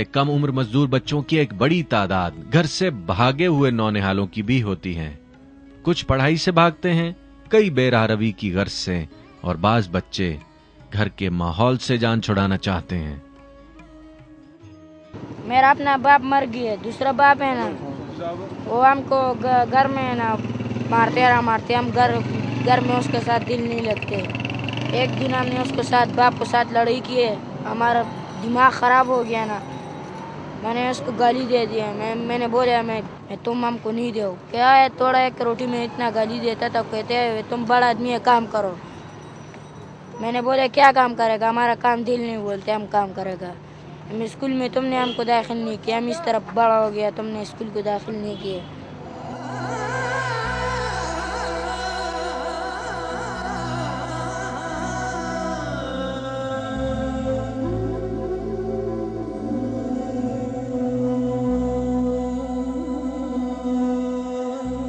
कम उम्र मजदूर बच्चों की एक बड़ी तादाद घर से भागे हुए नौनिहालों की भी होती है। कुछ पढ़ाई से भागते हैं, कई बेराह रवी की गर्ज से, और बाज बच्चे घर के माहौल से जान छुड़ाना चाहते हैं। मेरा अपना बाप मर गया, दूसरा बाप है ना, वो हमको घर में है ना मारते, हम घर में उसके साथ दिल नहीं लगते। एक दिन हमने उसके साथ बाप के साथ लड़ाई की है, हमारा दिमाग ख़राब हो गया ना, मैंने उसको गाली दे दिया। मैंने बोला मैं तुम हमको नहीं दो, क्या है थोड़ा एक रोटी में इतना गाली देता तो कहते हैं तुम बड़ा आदमी है काम करो। मैंने बोला क्या काम करेगा, हमारा काम दिल नहीं बोलते, हम काम करेगा। हम स्कूल में तुमने हमको दाखिल नहीं किया, हम इस तरफ बड़ा हो गया, तुमने स्कूल को दाखिल नहीं किया।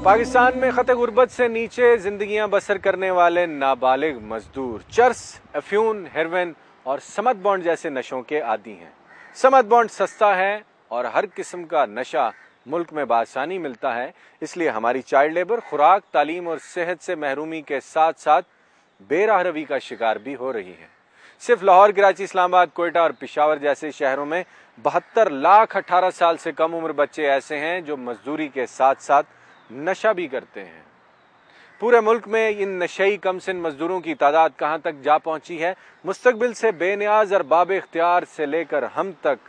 पाकिस्तान में खत गुर्बत से नीचे जिंदगियां बसर करने वाले नाबालिग मजदूर चर्स, अफ्यून, हेरोइन और समत बॉन्ड जैसे नशों के आदी हैं। समत बॉन्ड सस्ता है और हर किस्म का नशा मुल्क में बासानी मिलता है, इसलिए हमारी चाइल्ड लेबर खुराक, तालीम और सेहत से महरूमी के साथ साथ बेराह रवी का शिकार भी हो रही है। सिर्फ लाहौर, कराची, इस्लामाबाद, कोयटा और पेशावर जैसे शहरों में 72 लाख 18 साल से कम उम्र बच्चे ऐसे हैं जो मजदूरी के साथ साथ नशा भी करते हैं। पूरे मुल्क में इन नशई कमसिन मजदूरों की तादाद कहां तक जा पहुंची है, मुस्तकबिल से बेनियाज और बाब इख्तियार से लेकर हम तक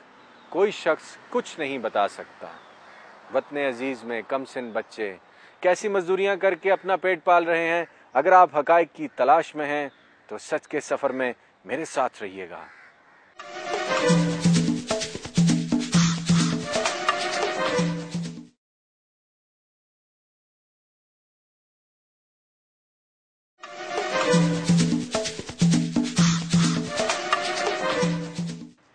कोई शख्स कुछ नहीं बता सकता। वतन अजीज में कमसिन बच्चे कैसी मजदूरियां करके अपना पेट पाल रहे हैं, अगर आप हकायक की तलाश में हैं तो सच के सफर में मेरे साथ रहिएगा।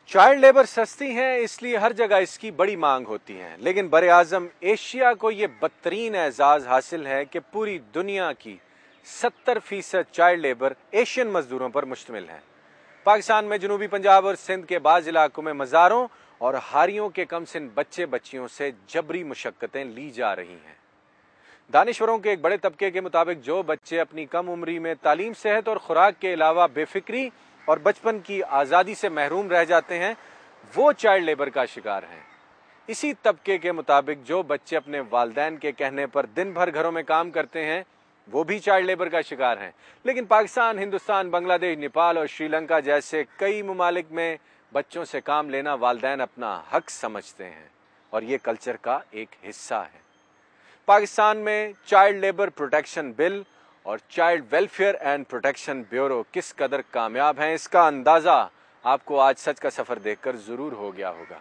चाइल्ड लेबर सस्ती है, इसलिए हर जगह इसकी बड़ी मांग होती है, लेकिन बरे आजम एशिया को ये बदतरीन एजाज हासिल है कि पूरी दुनिया की 70% चाइल्ड लेबर एशियन मजदूरों पर मुश्तमिल है। पाकिस्तान में जनूबी पंजाब और सिंध के बाज़ इलाकों में मज़ारों और हारियों के कमसिन बच्चे बच्चियों से जबरी मुशक्कतें ली जा रही हैं। दानिश्वरों के एक बड़े तबके के मुताबिक जो बच्चे अपनी कम उम्री में तालीम, सेहत और खुराक के अलावा बेफिक्री और बचपन की आज़ादी से महरूम रह जाते हैं, वो चाइल्ड लेबर का शिकार हैं। इसी तबके के मुताबिक जो बच्चे अपने वालिदैन के कहने पर दिन भर घरों में काम करते हैं, वो भी चाइल्ड लेबर का शिकार हैं। लेकिन पाकिस्तान, हिंदुस्तान, बांग्लादेश, नेपाल और श्रीलंका जैसे कई ममालिक में बच्चों से काम लेना वालिदैन अपना हक समझते हैं और ये कल्चर का एक हिस्सा है। पाकिस्तान में चाइल्ड लेबर प्रोटेक्शन बिल और child welfare and protection bureau किस कदर कामयाब हैं, इसका अंदाज़ा आपको आज सच का सफ़र देखकर ज़रूर हो गया होगा।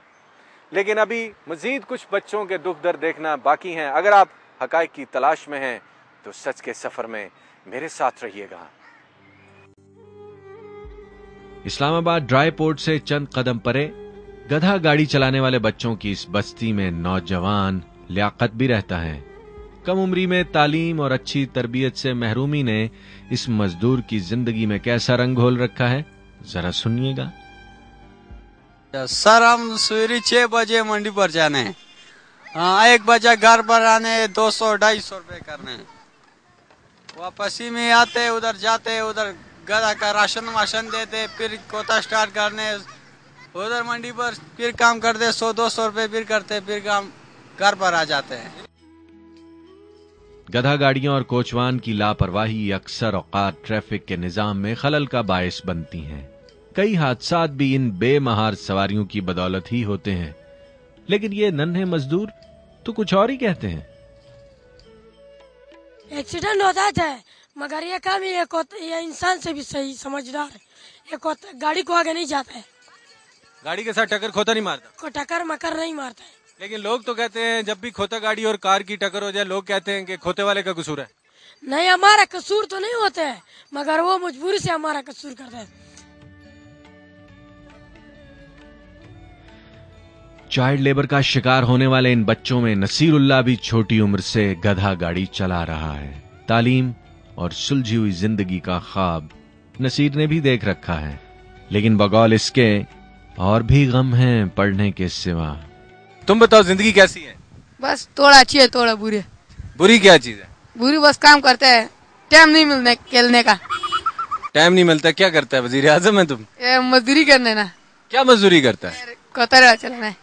लेकिन अभी मज़ीद कुछ बच्चों के दुख दर्द देखना बाकी हैं। अगर आप हक़ाइक़ की तलाश में हैं तो सच के सफ़र में मेरे साथ रहिएगा। इस्लामाबाद ड्राई पोर्ट से चंद कदम परे गधा गाड़ी चलाने वाले बच्चों की इस बस्ती में नौजवान लियाकत भी रहता है। कम उम्री में तालीम और अच्छी तरबियत से महरूमी ने इस मजदूर की जिंदगी में कैसा रंग घोल रखा है, जरा सुनिएगा। सर, हम सवेरे 6 बजे मंडी पर जाने, 1 बजे घर पर आने, 200-250 रुपए करने, वापस ही में आते, उधर जाते, उधर गधा का राशन वाशन देते, फिर कोता स्टार्ट करने, उधर मंडी पर फिर काम करते, 100-200 रुपए फिर करते, फिर काम घर पर आ जाते हैं। गधा गाड़ियां और कोचवान की लापरवाही अक्सर औकात ट्रैफिक के निजाम में खलल का बायस बनती हैं। कई हादसात भी इन बेमहार सवारियों की बदौलत ही होते हैं। लेकिन ये नन्हे मजदूर तो कुछ और ही कहते हैं। एक्सीडेंट होता है, मगर ये काम ये इंसान से भी सही समझदार है, ये गाड़ी को आगे नहीं जाता है। गाड़ी के साथ टक्कर खोता नहीं मारता, को टक्कर मकर नहीं मारता है। लेकिन लोग तो कहते हैं जब भी खोता गाड़ी और कार की टक्कर हो जाए, लोग कहते हैं कि खोते वाले का कसूर है। नहीं, हमारा कसूर तो नहीं होता है, मगर वो मजबूरी से हमारा कसूर करता है। चाइल्ड लेबर का शिकार होने वाले इन बच्चों में नसीरुल्लाह भी छोटी उम्र से गधा गाड़ी चला रहा है। तालीम और सुलझी हुई जिंदगी का ख्वाब नसीर ने भी देख रखा है, लेकिन बगौल इसके और भी गम हैं पढ़ने के सिवा। तुम बताओ जिंदगी कैसी है? बस थोड़ा अच्छी है थोड़ा बुरी है। बुरी क्या चीज है? बुरी बस काम करते हैं, टाइम नहीं मिलने खेलने का। टाइम नहीं मिलता, क्या करता है? वजीर आजम है तुम? ये मजदूरी करने ना। क्या मजदूरी करता है? खोता चलाना है।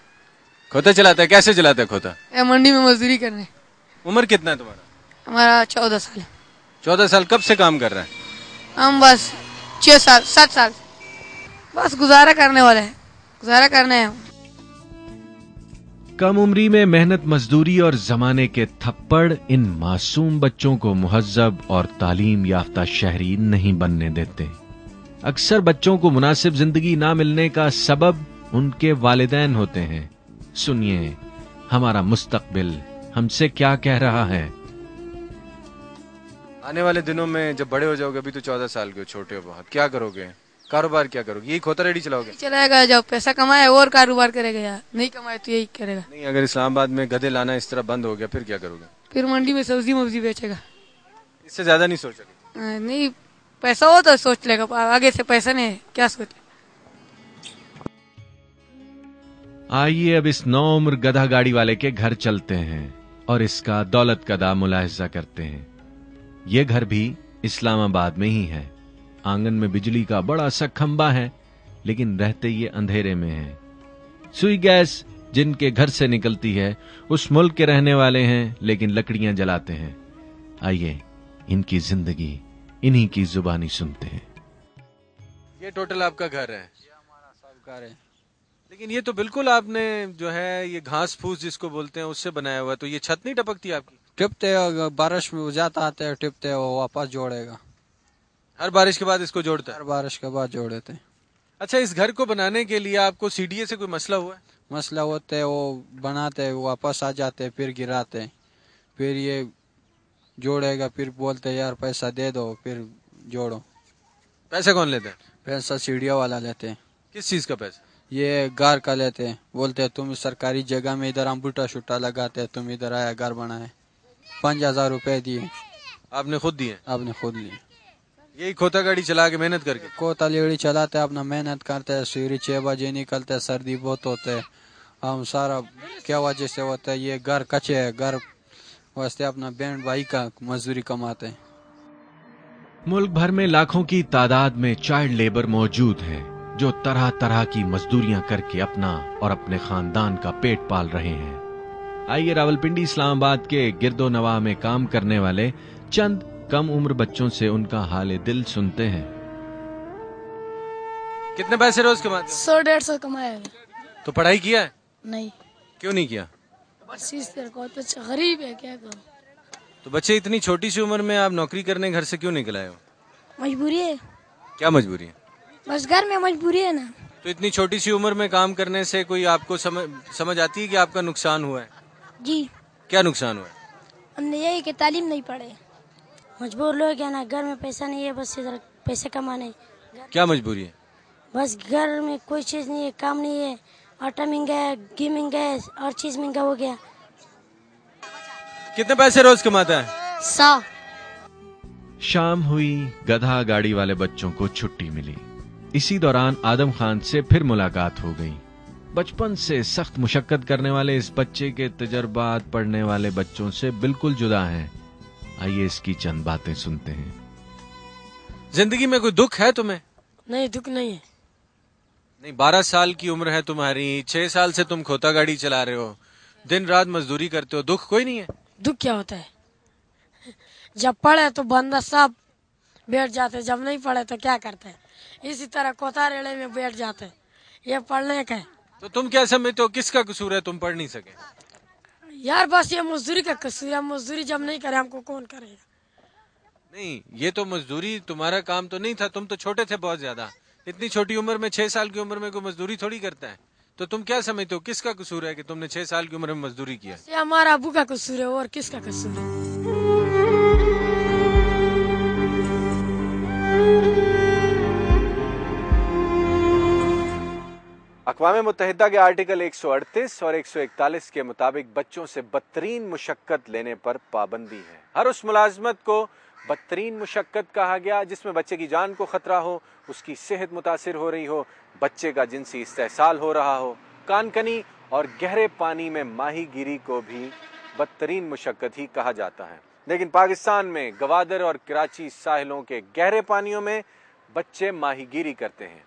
खोता चलाता है? कैसे चलाता है खोता? ये मंडी में मजदूरी करने। उम्र कितना है तुम्हारा? हमारा 14 साल। 14 साल। कब से काम कर रहा है? हम बस 6 साल 7 साल बस गुजारा करने वाले हैं, गुजारा करने हैं। कम उम्री में मेहनत मजदूरी और जमाने के थप्पड़ इन मासूम बच्चों को मुहज्जब और तालीम याफ्ता शहरी नहीं बनने देते। अक्सर बच्चों को मुनासिब जिंदगी ना मिलने का सबब उनके वालिदैन होते हैं। सुनिए हमारा मुस्तकबिल हमसे क्या कह रहा है। आने वाले दिनों में जब बड़े हो जाओगे, अभी तो 14 साल के हो, छोटे हो बहुत, क्या करोगे? कारोबार क्या करोगे? यही खोता रेडी चलाओगे? चलाएगा, जब पैसा कमाए और कारोबार करेगा, यार नहीं कमाए तो यही करेगा। नहीं, अगर इस्लामाबाद में गधे लाना इस तरह बंद हो गया फिर क्या करोगे? फिर मंडी में सब्जी मब्जी बेचेगा। इससे ज्यादा नहीं सोचोगे? नहीं, पैसा हो तो सोच लेगा, आगे से पैसा नहीं है क्या सोचे। आइए अब इस नौ उम्र गधा गाड़ी वाले के घर चलते हैं और इसका दौलत कदा मुलाहिजा करते हैं। ये घर भी इस्लामाबाद में ही है। आंगन में बिजली का बड़ा सा खंबा है, लेकिन रहते ये अंधेरे में है। सुई गैस जिनके घर से निकलती है उस मुल्क के रहने वाले हैं, लेकिन लकड़ियां जलाते हैं। आइए इनकी जिंदगी इन्हीं की जुबानी सुनते हैं। ये टोटल आपका घर है? हमारा सब घर है। लेकिन ये तो बिल्कुल आपने जो है ये घास फूस जिसको बोलते हैं उससे बनाया हुआ, तो ये छत नहीं टपकती आपकी? टिपते बारिश में जाता आते हैं, टिपते वो वापस जोड़ेगा। हर बारिश के बाद इसको जोड़ता है? हर बारिश के बाद जोड़े थे। अच्छा, इस घर को बनाने के लिए आपको सीडीए से कोई मसला हुआ है? मसला होते है, वो बनाते वापस आ जाते फिर गिराते, फिर ये जोड़ेगा, फिर बोलते यार पैसा दे दो, फिर जोड़ो। पैसा कौन लेता है? पैसा सीढ़िया वाला लेते हैं। किस चीज का पैसा? ये घर का लेते हैं, बोलते तुम सरकारी जगह में इधर हम बूटा शूटा लगाते, तुम इधर आया घर बनाए। 5,000 रुपए दिए। आपने खुद दिए? आपने खुद लिए। यही खोता गाड़ी चला के मेहनत करके? कोता लेड़ी चलाते अपना मेहनत करते हैं, सूर्य 6 बजे निकलते, सर्दी बहुत होते है, हम सारा क्या वजह से होता है, ये घर कच्चे है, घर वास्ते अपना बहन भाई का मजदूरी कमाते हैं। मुल्क भर में लाखों की तादाद में चाइल्ड लेबर मौजूद है जो तरह तरह की मजदूरियां करके अपना और अपने खानदान का पेट पाल रहे हैं। आइए रावलपिंडी इस्लामाबाद के गिरदो नवाह में काम करने वाले चंद कम उम्र बच्चों से उनका हाल दिल सुनते हैं। कितने पैसे रोज कमाते हो? 100-150 कमाया है। तो पढ़ाई किया है? नहीं, क्यों नहीं किया? बस इस तरह को तो गरीब है, क्या करूं। तो बच्चे इतनी छोटी सी उम्र में आप नौकरी करने घर से क्यों निकल आए हो? मजबूरी है, क्या मजबूरी है? बस घर में मजबूरी है ना। तो इतनी छोटी सी उम्र में काम करने से कोई आपको समझ आती है कि आपका नुकसान हुआ है? जी, क्या नुकसान हुआ है? हमने यही कि तालीम नहीं पढ़े, मजबूर लोग है ना, घर में पैसा नहीं है, बस इधर पैसे कमाने। क्या मजबूरी है? बस घर में कोई चीज नहीं है, काम नहीं है, आटा महंगा है, घी महंगा है, और चीज महंगा हो गया। कितने पैसे रोज कमाता है? 100। शाम हुई, गधा गाड़ी वाले बच्चों को छुट्टी मिली। इसी दौरान आदम खान से फिर मुलाकात हो गई। बचपन से सख्त मुशक्कत करने वाले इस बच्चे के तजर्बात पढ़ने वाले बच्चों से बिल्कुल जुदा हैं। आइए इसकी चंद बातें सुनते हैं। जिंदगी में कोई दुख है तुम्हें? नहीं, दुख नहीं है। नहीं, 12 साल की उम्र है तुम्हारी, 6 साल से तुम खोता गाड़ी चला रहे हो, दिन रात मजदूरी करते हो, दुख कोई नहीं है? दुख क्या होता है? जब पढ़े तो बंदा सब बैठ जाते, जब नहीं पढ़े तो क्या करते हैं, इसी तरह कोता रेड़े में बैठ जाते हैं। ये पढ़ने का है। तो तुम क्या समझते हो किसका कसूर है तुम पढ़ नहीं सके? यार बस ये मजदूरी का कसूर है, मजदूरी जब नहीं करे हमको कौन करेगा? नहीं, ये तो मजदूरी तुम्हारा काम तो नहीं था, तुम तो छोटे थे बहुत ज्यादा। इतनी छोटी उम्र में 6 साल की उम्र में कोई मजदूरी थोड़ी करता है। तो तुम क्या समझते हो किसका कसूर है कि तुमने 6 साल की उम्र में मजदूरी किया? ये हमारा अबू का कसूर है, और किसका कसूर है? अक़वाम मुत्तहिदा के आर्टिकल 138 और 141 के मुताबिक बच्चों से बदतरीन मुशक्कत लेने पर पाबंदी है। हर उस मुलाजमत को بدترین مشقت کہا گیا، جس میں بچے کی جان کو خطرہ ہو، اس کی صحت متاثر ہو رہی ہو، بچے کا جنسی استحصال ہو رہا ہو۔ کان کنی اور گہرے پانی میں ماہی گیری کو بھی بدترین مشقت ہی کہا جاتا ہے، لیکن پاکستان میں گوادر اور کراچی ساحلوں کے گہرے پانیوں میں بچے ماہی گیری کرتے ہیں۔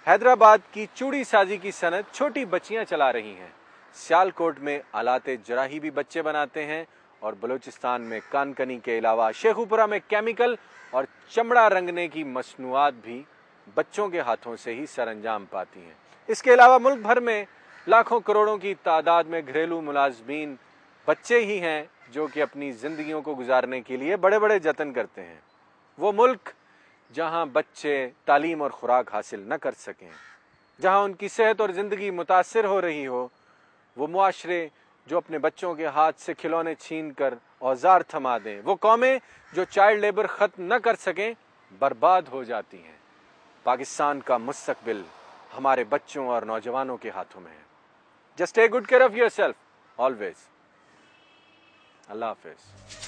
حیدرآباد کی چوڑی سازی کی صنعت چھوٹی بچیاں چلا رہی ہیں، سیالکوٹ میں آلات جراحی بھی بچے بناتے ہیں، اور بلوچستان میں کان کنی کے علاوہ شیخوپورہ میں کیمیکل اور چمڑا رنگنے کی مصنوعات بھی بچوں کے ہاتھوں سے ہی سر انجام پاتی ہیں۔ اس کے علاوہ ملک بھر میں لاکھوں کروڑوں کی تعداد میں گھریلو ملازمین بچے ہی ہیں جو کہ اپنی زندگیوں کو گزارنے کے لیے بڑے بڑے جتن کرتے ہیں۔ وہ ملک جہاں بچے تعلیم اور خوراک حاصل نہ کر سکیں، جہاں ان کی صحت اور زندگی متاثر ہو رہی ہو، وہ معاشرے جو اپنے بچوں کے ہاتھ سے کھلونے چھین کر اوزار تھما دیں، وہ قومیں جو چائلڈ لیبر ختم نہ کر سکیں، برباد ہو جاتی ہیں۔ پاکستان کا مستقبل ہمارے بچوں اور نوجوانوں کے ہاتھوں میں ہے۔ Just take good care of your self always. اللہ حافظ۔